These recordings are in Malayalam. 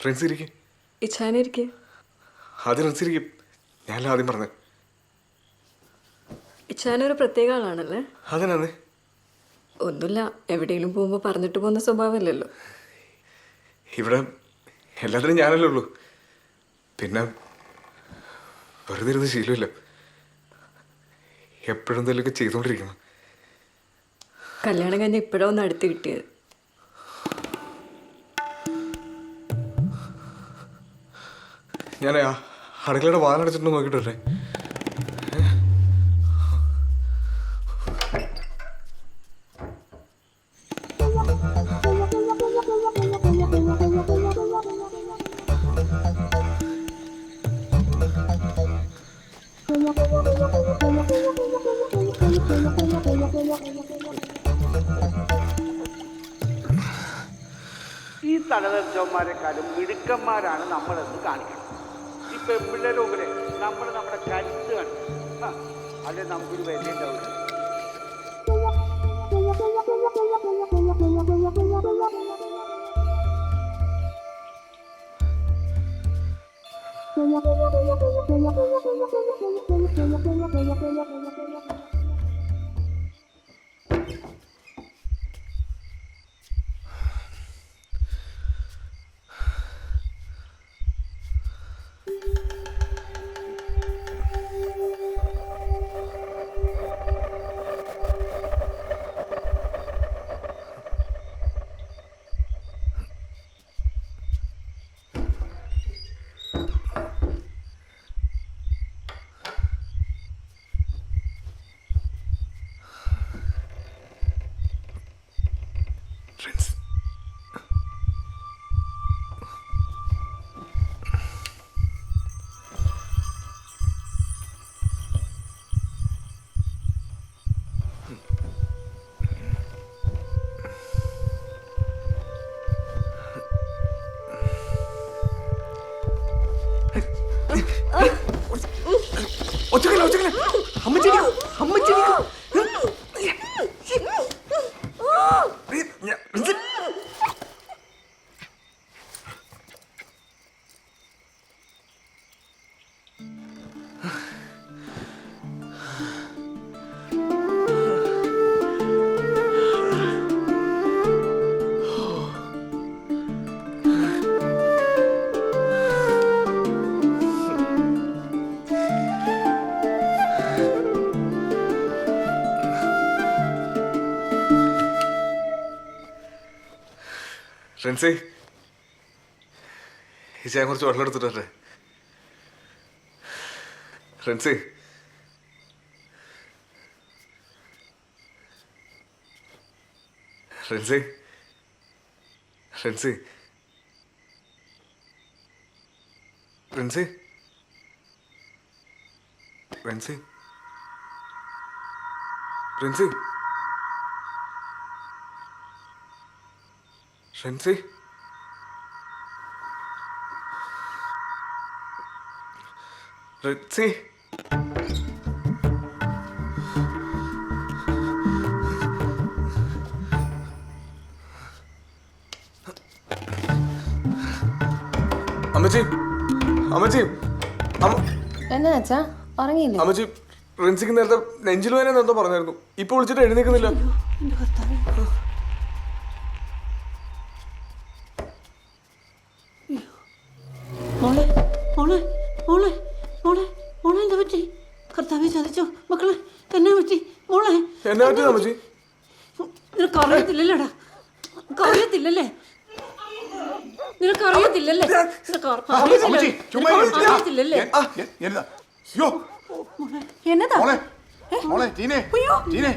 ഫ്രണ്ട്സ് ഇരിക്കും. ഇച്ഛാനിരിക്കെ ആദ്യം ഫ്രണ്ട്സ് ഇരിക്കും. ഞാനല്ല ആദ്യം പറഞ്ഞത്. ഇച്ഛാനൊരു പ്രത്യേക ആളാണല്ലേ? അതിനാന്ന് ഒന്നുമില്ല, എവിടെയെങ്കിലും പോകുമ്പോൾ പറഞ്ഞിട്ട് പോകുന്ന സ്വഭാവമല്ലല്ലോ. ഇവിടെ എല്ലാത്തിനും ഞാനല്ലേ ഉള്ളൂ. പിന്നെ വെറുതെ ഇരുന്ന് ശീലമില്ല. എപ്പോഴും എന്തെങ്കിലുമൊക്കെ ചെയ്തുകൊണ്ടിരിക്കണം. കല്യാണം കഴിഞ്ഞ് ഇപ്പോഴാണ് ഒന്ന് അടുത്ത് കിട്ടിയത്. ഞാൻ അടുക്കളയുടെ വാലടച്ചിട്ട് നോക്കിയിട്ടല്ലേ. ഈ തലതെറിച്ചവന്മാരെക്കാളും മിടുക്കന്മാരാണ് നമ്മളെന്ന് കാണിക്കണം. ഈ പെൺപിള്ളേരുടെ മുമ്പില് നമ്മുടെ കരുത്ത് കാണിക്കണം. അല്ലെ നമുക്കൊരു വില ഉണ്ടാവില്ല. ഫ്രണ്ട്സേ, ഈ ചായ കുറച്ച് വെള്ളം എടുത്തിട്ടെ. ഫ്രണ്ട്സേ, ഫ്രണ്ട്സേ, ഫ്രണ്ട്സേ, ഫ്രണ്ട്സേ, ഫ്രണ്ട്സേ, ഫ്രണ്ട്സേ, ഫ്രണ്ട്സേ, ഫ്രണ്ട്സേ, അമ്മച്ചി, അമ്മച്ചി, എന്നാ അച്ഛാ ഉറങ്ങിയില്ലേ? അമ്മച്ചി, റിൻസിക്ക് നേരത്തെ നെഞ്ചിൽ വേന എന്തോ പറഞ്ഞായിരുന്നു. ഇപ്പൊ വിളിച്ചിട്ട് എഴുന്നേക്കുന്നില്ല. മോളെ മോളെ മോളെ മോളെ മോളെ എന്താ പറ്റി? കർത്താവെ ചതിച്ചോ മക്കളെ? എന്നാ പറ്റി മോളെ? എന്നെ പറ്റിയതാ അമ്മച്ചി? നിനക്ക് അറിയത്തില്ലല്ലേടാ, അറിയത്തില്ലല്ലേ? നിനക്ക് അറിയത്തില്ലല്ലേ? അറിയത്തില്ലല്ലേ? എന്നതാ മോളെ ടീനെ, ടീനെ.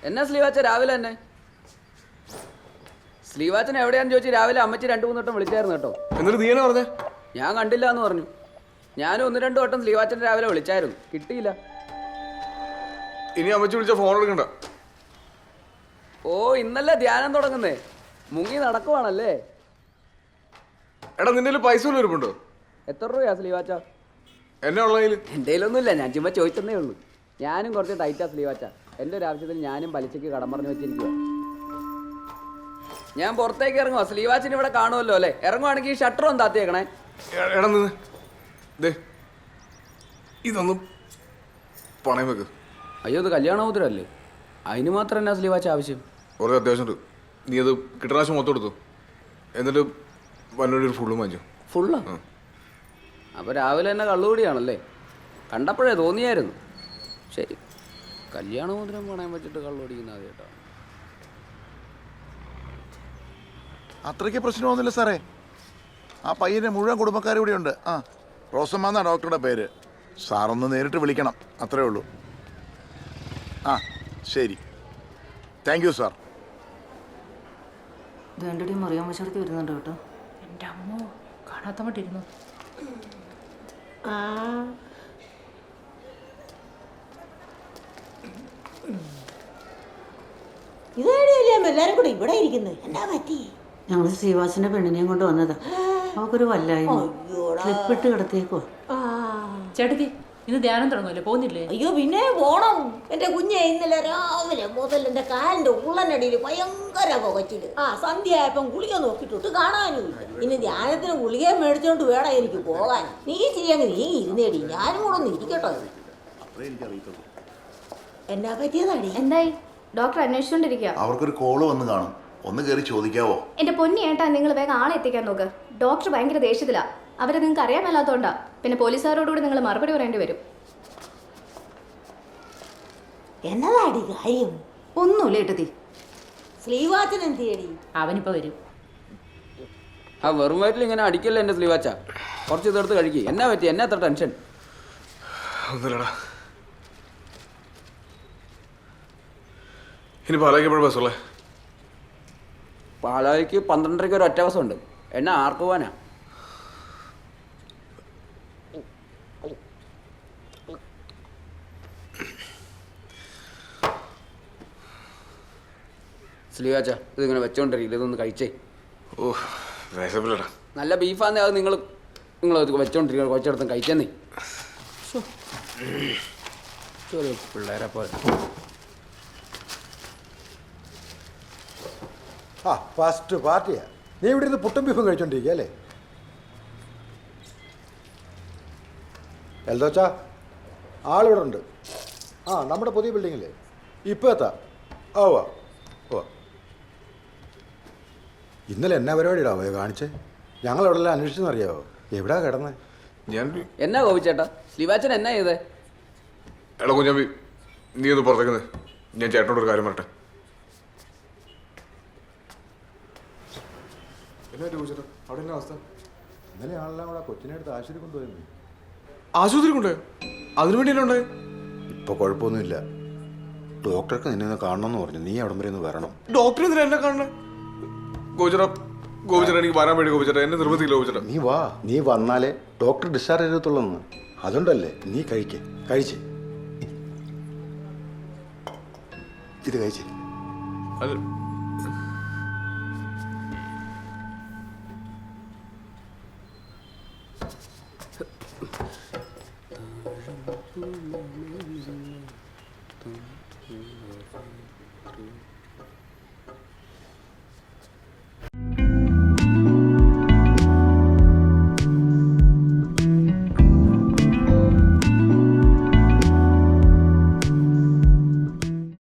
എന്നാ സ്ലീവാച്ച രാവിലെ തന്നെ? സ്ലീവാച്ചൻ എവിടെയാന്ന് ചോദിച്ചു രാവിലെ അമ്മച്ചി 2-3 വട്ടം വിളിച്ചായിരുന്നു കേട്ടോ. എന്നിട്ട് നീ എന്നാ പറഞ്ഞേ? ഞാൻ കണ്ടില്ല എന്ന് പറഞ്ഞു. ഞാനും 1-2 വട്ടം സ്ലീവാച്ചൻ രാവിലെ വിളിച്ചായിരുന്നു, കിട്ടിയില്ല. ഇനി അമ്മച്ചി വിളിച്ച ഫോൺ എടുക്കണ്ട. ഓ, ഇന്നല്ലേ ധ്യാനം തുടങ്ങുന്നേ, മുങ്ങി നടക്കുവാണല്ലേ? എടാ നിന്റെ പൈസ വല്ലതും ഇരിപ്പുണ്ടോ? എത്ര രൂപയാ സ്ലീവാച്ച? എന്നെ ഉള്ളതിൽ എൻ്റെ കയ്യിലൊന്നുമില്ല, ഞാൻ ചുമ്മാ ചോദിച്ചതേ ഉള്ളൂ. ഞാനും കുറച്ച് ടൈറ്റാ സ്ലീവാച്ച. എൻ്റെ ഒരു ആവശ്യത്തിന് ഞാനും പലിശയ്ക്ക് കടം പറഞ്ഞു വെച്ചിരിക്കുക. ഞാൻ പുറത്തേക്ക് ഇറങ്ങുവാ, സ്ലീവാച്ചിന് ഇവിടെ കാണുമല്ലോ അല്ലേ? ഇറങ്ങുവാണെങ്കിൽ ഷട്ടർ ഒന്ന് താത്തിയേക്കണേ. എടാ നിന്ന് ദേ ഇതൊന്നും പണയം വെക്ക്. അയ്യോ, ഇത് കല്യാണമോതിരല്ലേ, അതിന് മാത്രം എന്നാ സ്ലീവാച്ച ആവശ്യം? കുറേ അത്യാവശ്യമുണ്ട്. നീ അത് കിട്ടറാശം മൊത്തം എടുത്തു, എന്നിട്ട് വന്നോടി ഒരു ഫുള്ളും വാങ്ങിച്ചു. ഫുള്ളാ? അപ്പോൾ രാവിലെ തന്നെ കള്ളുകൂടിയാണല്ലേ? കണ്ടപ്പോഴേ തോന്നിയായിരുന്നു. ശരി, കല്യാണമോതിരം പണയം വെച്ചിട്ട് കള്ളുപിടിക്കുന്ന ആദ്യമായിട്ടാണ്. അത്രയ്ക്ക് പ്രശ്നമൊന്നുമില്ല സാറേ. ആ പയ്യൻ്റെ മുഴുവൻ കുടുംബക്കാരും ഇവിടെ ഉണ്ട്. ആ, റോസമ്മ എന്നാ ഡോക്ടറുടെ പേര്. സാറൊന്ന് നേരിട്ട് വിളിക്കണം, അത്രേ ഉള്ളൂ. ആ ശരി, താങ്ക് യു സാർ. വേണ്ടടി മറിയാൻ വശത്ത് വരുന്നുണ്ട് കേട്ടോ. എൻ്റെ അമ്മോ, കാണാത്ത മട്ടിരുന്നു. ഇതേടിയല്ലേ എല്ലാരും കൂടെ ഇവിടെ ഇരിക്കുന്നത്? എന്നാ പറ്റി? ഞങ്ങൾ ശ്രീവാസിന്റെ പെണ്ണിനെയും കൊണ്ട് വന്നതാ. അവക്കൊരു വല്ലായ്മ, ക്ലിപ്പിട്ട് കിടത്തിയേക്കോ. ചേട്ടത്തി, ഇന്ന് ധ്യാനം തുടങ്ങുമല്ലേ, പോകുന്നില്ലേ? അയ്യോ പിന്നെ പോണം. എന്റെ കുഞ്ഞെ ഇന്നലെ രാവിലെ മുതൽ എന്റെ കാലിന്റെ ഉള്ളനടിയിൽ ഭയങ്കര പുകച്ചില്. സന്ധ്യയായപ്പം ഗുളിക നോക്കിയിട്ടൊട്ട് കാണാനുമില്ല. ഇനി ധ്യാനത്തിന് ഗുളിക മേടിച്ചോണ്ട് വേണം എനിക്ക് പോകാൻ. നീ ചെയ്യങ്ങ് നീ ഇരുന്നേടി, ഞാനും കൂടെ ഒന്ന് ഇരിക്കട്ടോ. എന്നാ പറ്റിയതാടി? എന്തായി? ഡോക്ടർ അന്വേഷിച്ചോണ്ടിരിക്കുക. അവർക്കൊരു കോള് വന്ന് കാണും, ഒന്ന് കയറി ചോദിക്കാവോ? എന്റെ പൊന്നി ഏട്ടാ, നിങ്ങൾ വേഗം ആളെ എത്തിക്കാൻ നോക്ക്. ഡോക്ടർ ഭയങ്കര ദേഷ്യത്തിലാ. അവരെ നിങ്ങൾക്ക് അറിയാൻ മേലാത്തോണ്ടാ. പിന്നെ പോലീസുകാരോടുകൂടി നിങ്ങൾ മറുപടി പറയേണ്ടി വരും. എന്നതാടി കാര്യം? ഒന്നുമില്ല ഏട്ടത്തി. ശ്രീവാച്ചൻ എന്തിയടി? അവനിപ്പോ വരും. ആ വെറും വയറ്റിൽ ഇങ്ങനെ അടിക്കല്ലേ എൻ്റെ സ്ലീവാച്ച. കുറച്ച് ഇതെടുത്ത് കഴിക്കുക. എന്നാ പറ്റി? എന്നാ അത്ര ടെൻഷൻ? ഒന്നുമില്ലടാ. ഇനി പാലാക്കിയപ്പോഴും ബസ്സുള്ളേ? പാലായിക്ക് 12:30 ഒരു ഒറ്റ ബസ് ഉണ്ട്. എന്നാ ആർക്ക് പോവാനാ? സ്ലീവാച്ച, ഇതിങ്ങനെ വെച്ചോണ്ടിരിക്കില്ല, ഇതൊന്ന് കഴിച്ചേ. ഓ വിശപ്പില്ലടാ. നല്ല ബീഫാന്നേ, അത് നിങ്ങൾ വെച്ചോണ്ടിരിക്കുക. കുറച്ചെടുത്തും കഴിച്ചെന്നേ. പിള്ളേരെ പോലെ. ആ ഫസ്റ്റ് പാർട്ടിയാ. നീ ഇവിടെ ഇരുന്ന് പുട്ടും ബീഫും കഴിച്ചോണ്ടിരിക്കുക അല്ലേ? എൽദോച്ചാ, ആളിവിടെ ഉണ്ട്. ആ, നമ്മുടെ പുതിയ ബിൽഡിങ്ങില്ലേ? ഇപ്പോൾ എത്താം. ഓ ഓ, ഇന്നലെ എന്നാ പരിപാടിയിടാ പോയോ കാണിച്ചേ? ഞങ്ങൾ എവിടെ എല്ലാം അന്വേഷിച്ചെന്നറിയാവോ? എവിടാ കിടന്നേ? ഞാൻ എന്നാ കോപിച്ചേട്ടാ? സ്ലീവാച്ചൻ എന്നാ ചെയ്തേ? എടാ കുഞ്ഞാമ്പി, നീ ഒന്ന് പുറത്തേക്ക്. ഞാൻ ചേട്ടനോടൊരു കാര്യം പറട്ടെ. അവിടെ എന്നാ അവസ്ഥ? ഇന്നലെ ആളെല്ലാം കൂടെ കൊച്ചിനെ എടുത്ത് ആശുപത്രി കൊണ്ടുപോയിരുന്നു. ആശുപത്രി കൊണ്ടുപോയോ? അതിനു വേണ്ടി എന്നാ ഉണ്ടായി? ഇപ്പോൾ കുഴപ്പമൊന്നുമില്ല. ഡോക്ടർക്ക് നിന്നെ ഒന്ന് കാണണമെന്ന് പറഞ്ഞു. നീ അവിടം വരെ ഒന്ന് വരണം. ഡോക്ടർ എന്തിനാ എന്നെ കാണണേ? ഗോപിച്ചേട്ടാ എനിക്ക് വരാൻ വേണ്ടി. ഗോപിച്ചേട്ടാ എന്നെ നിർബന്ധിക്കില്ല. ഗോപിച്ചേട്ടാ നീ വാ. നീ വന്നാലേ ഡോക്ടർ ഡിസ്ചാർജ് ചെയ്യത്തുള്ളൂ. അതുകൊണ്ടല്ലേ നീ കഴിച്ചേ. ഇത് കഴിച്ചേ. അത്